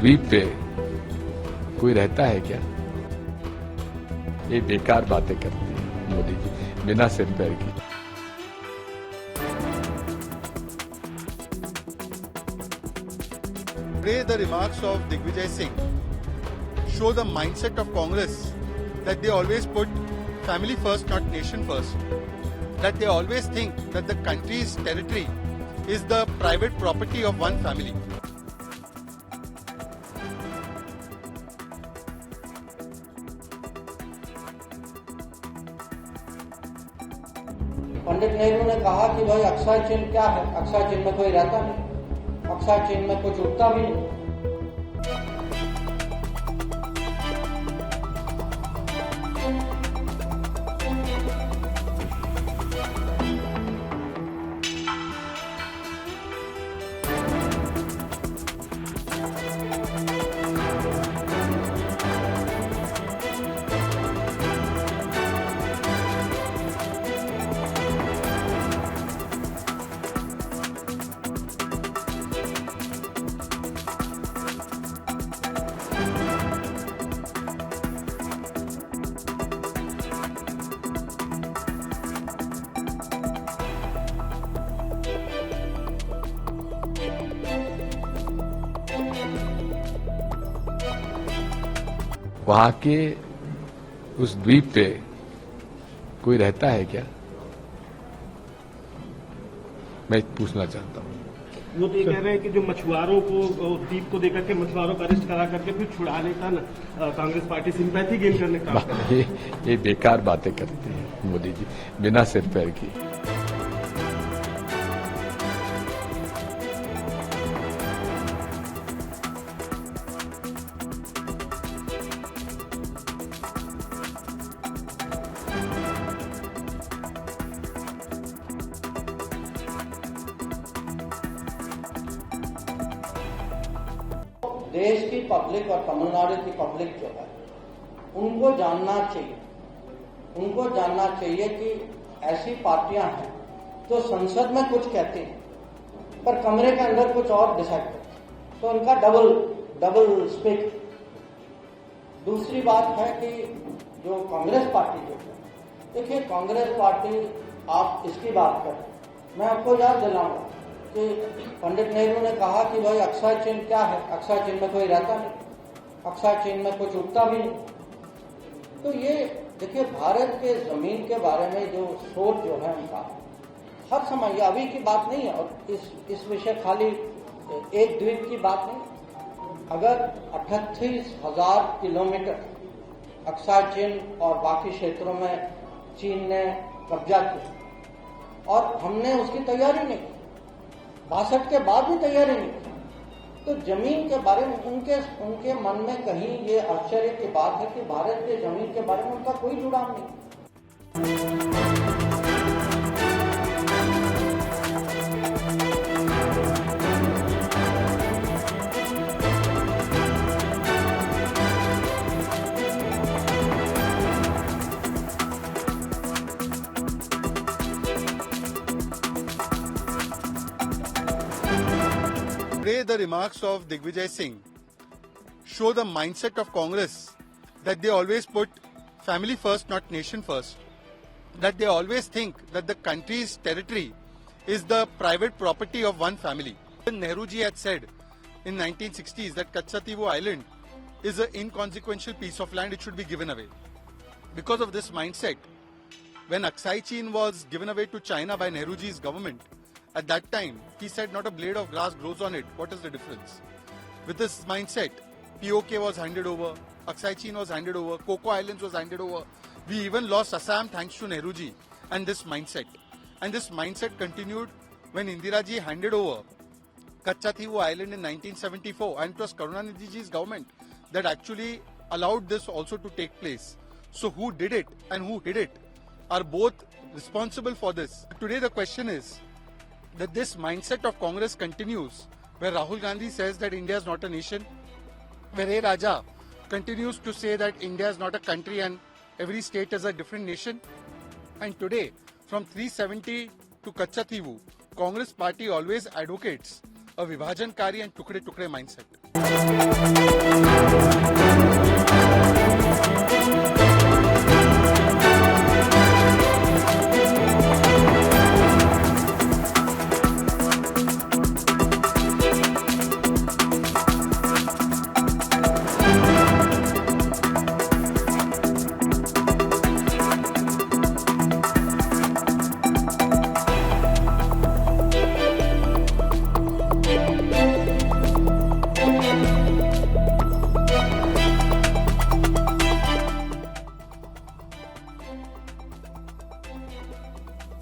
द्वीप पे कोई रहता है क्या? ये बेकार बातें करते हैं मोदी जी, बिना सिर पैर की। Today, the remarks of Digvijay Singh show the mindset of Congress that they always put family first, not nation first. That they always think that the country's territory is the private property of one family. Pandit Nehru ने कहा कि भाई अक्षय चिन्ह क्या है? अक्षय चिन्ह में कोई रहता नहीं, अक्षय चिन्ह में कुछ उगता भी नहीं। वहां के उस द्वीप पे कोई रहता है क्या? मैं पूछना चाहता हूं। वो तो ये कह रहे हैं कि जो मछुआरों को द्वीप को देकर के मछुआरों का अरेस्ट करा करके फिर छुड़ाने का कांग्रेस पार्टी सिंपैथी गेन करने का ये बेकार बातें करते हैं मोदी जी, बिना सिर पैर की। देश की पब्लिक और तमिलनाडु की पब्लिक जो है उनको जानना चाहिए कि ऐसी पार्टियां हैं जो संसद में कुछ कहती हैं पर कमरे के अंदर कुछ और डिसाइड करती हैं, तो उनका डबल स्पीक। दूसरी बात है कि जो कांग्रेस पार्टी जो है, देखिए कांग्रेस पार्टी, आप इसकी बात करें, मैं आपको याद दिलाऊंगा कि पंडित नेहरू ने कहा कि भाई अक्षय चिन्ह क्या है? अक्षय चिन्ह में कोई रहता नहीं, अक्षय चिन्ह में कुछ उगता भी नहीं। तो ये देखिए, भारत के जमीन के बारे में जो सोच जो है उनका हर समय, ये अभी की बात नहीं है और इस विषय खाली एक द्वीप की बात नहीं। अगर 38,000 किलोमीटर अक्षय चिन्ह और बाकी क्षेत्रों में चीन ने कब्जा किया और हमने उसकी तैयारी नहीं की, 62 के बाद भी तैयारी नहीं की, तो जमीन के बारे में उनके मन में कहीं ये आश्चर्य की बात है कि भारत के जमीन के बारे में उनका कोई जुड़ाव नहीं। Today, the remarks of Digvijay Singh show the mindset of Congress that they always put family first, not nation first. That they always think that the country's territory is the private property of one family. Nehruji had said in 1960s that Kachchativu Island is an inconsequential piece of land, it should be given away. Because of this mindset, when Aksai Chin was given away to China by Nehruji's government, at that time, he said not a blade of grass grows on it. What is the difference? With this mindset, POK was handed over, Aksai Chin was handed over, Coco Islands was handed over. We even lost Assam thanks to Nehruji and this mindset. And this mindset continued when Indiraji handed over Kachchativu Island in 1974. And it was Karunanidhiji's government that actually allowed this also to take place. So who did it and who hid it are both responsible for this. Today the question is, that this mindset of Congress continues, where Rahul Gandhi says that India is not a nation, where A. Raja continues to say that India is not a country and every state is a different nation. And today, from 370 to Kachchativu, Congress party always advocates a Vibhajankari and Tukde Tukde mindset. है।